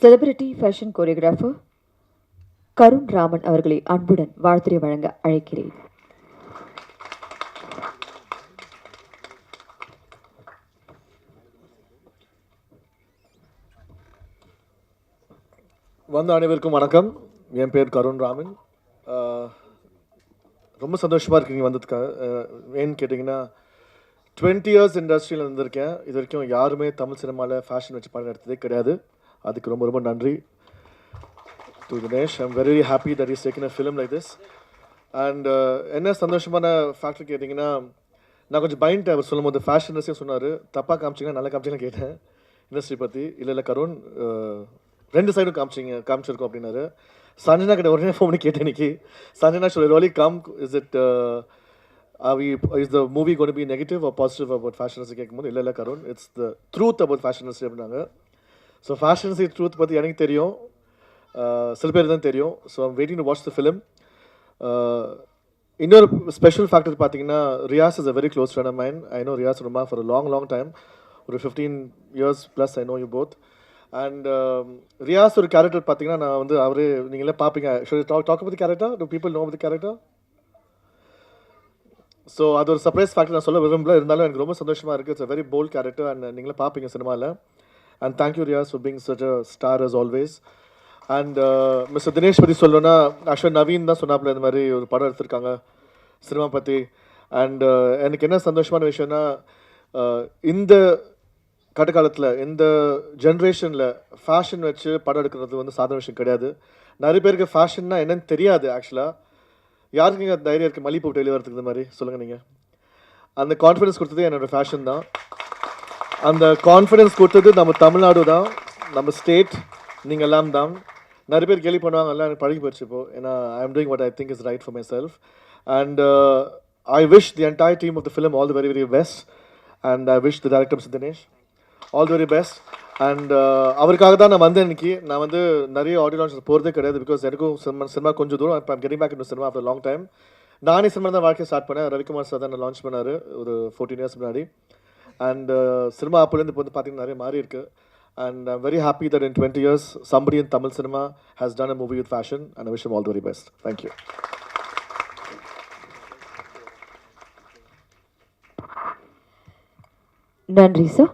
Celebrity fashion choreographer கருண் ராமன் அவர்களை அன்புடன் வாழ்த்துரை வழங்க அழைக்கிறேன். வந்த அனைவருக்கும் வணக்கம். என் பேர் கருண் ராமன். ரொம்ப சந்தோஷமாக இருக்கு நீங்கள் வந்ததுக்காக. ஏன்னு கேட்டிங்கன்னா 20 இயர்ஸ் இண்டஸ்ட்ரியில் இருந்திருக்கேன். இது வரைக்கும் யாருமே தமிழ் சினிமாவில் ஃபேஷன் வச்சு படம் எடுத்ததே கிடையாது. அதுக்கு ரொம்ப ரொம்ப நன்றி to Dinesh. I am very happy that is taken a film like this. And என்ன சந்தோஷமான ஃபேக்டர் கேட்டிங்கன்னா, நான் கொஞ்சம் பயன்ட்டு அவர் சொல்லும் போது ஃபேஷன் இண்டஸ்ட்ரியும் சொன்னார். தப்பாக காமிச்சிங்கன்னா நல்லா காமிச்சிங்கன்னா கேட்டேன் இண்டஸ்ட்ரி பற்றி. இல்லை கருண், ரெண்டு சைடும் காமிச்சிருக்கோம் அப்படின்னாரு. சஞ்சனா கிட்ட உடனே ஃபோன் பண்ணி கேட்டேன் இன்னைக்கு. Sanjana should really come. Is the movie going to be negative or positive about fashion industry கேட்கும்போது இல்லை Karun, it's the truth about fashion industry அப்படின்னாங்க. ஸோ ஃபேஷன் இண்டஸ்ட்ரி ட்ரூத் பற்றி எனக்கு தெரியும், சில பேர் தான் தெரியும். So I'm waiting to watch the film. இன்னொரு ஸ்பெஷல் ஃபேக்டர் பார்த்தீங்கன்னா, Riyaz is a very close friend of mine. I know Riyaz ரொம்ப ஃபார் லாங் டைம். ஒரு 15 years plus I know you both. And Riyaz ஒரு கேரக்டர் பார்த்தீங்கன்னா, நான் வந்து அவரே நீங்களே பார்ப்பீங்க. டாக் பற்றி கேரக்டர், டு பீப்புள் நோ பற்றி கேரக்டர். ஸோ அது ஒரு சர்ப்ரைஸ் ஃபேக்டர், நான் சொல்ல விரும்பல. இருந்தாலும் எனக்கு ரொம்ப சந்தோஷமாக இருக்குது. It's a very bold character and நீங்களே பார்ப்பீங்க சினிமாவில். And thank you Riyaz for being such a star as always. And mister Dinesh பற்றி சொல்லணும்னா, ஆக்சுவலாக நவீன் தான் சொன்னாப்புல இந்த மாதிரி ஒரு படம் எடுத்திருக்காங்க சினிமா பற்றி. அண்ட் எனக்கு என்ன சந்தோஷமான விஷயம்னா, இந்த கட்டக்காலத்தில் இந்த ஜென்ரேஷனில் ஃபேஷன் வச்சு படம் எடுக்கிறது வந்து சாதாரண விஷயம் கிடையாது. நிறைய பேருக்கு ஃபேஷன்னா என்னன்னு தெரியாது. ஆக்சுவலாக யாருக்கு நீங்கள் தைரியம் இருக்குது மல்லிப்பூ டெய்லி வரதுக்கு? இந்த மாதிரி சொல்லுங்கள். நீங்கள் அந்த கான்ஃபிடன்ஸ் கொடுத்தது என்னோடய ஃபேஷன் தான். அந்த கான்ஃபிடன்ஸ் கொடுத்தது நம்ம தமிழ்நாடு தான், நம்ம ஸ்டேட், நீங்கள் எல்லாம் தான். நிறைய பேர் கேள்வி பண்ணுவாங்க, எல்லாம் எனக்கு பழகி போச்சு இப்போது. ஏன்னா I am doing what I think is right for myself. And I wish the entire team of the film all the very very best. And I wish the director mister Dinesh all the very best. And அவருக்காக தான் நான் வந்தேன் இன்னைக்கு. நான் வந்து நிறைய audio launches போகிறதே கிடையாது. பிகாஸ் எனக்கும் சினிமா கொஞ்சம் தூரம். இப்போ I'm getting back in cinema after long time. நானே சினிமா தான் வாழ்க்கையை ஸ்டார்ட் பண்ணேன். ரவிக்குமார் சார் தான் லான்ச் பண்ணார் ஒரு 14 years முன்னாடி. அண்ட் சினிமா அப்போலேருந்து இப்போ வந்து பார்த்தீங்கன்னா நிறைய மாறி இருக்குது. And I'm very happy that in 20 years somebody in Tamil cinema has done a movie with fashion, and I wish him all the very best. Thank you. நன்றி சார்.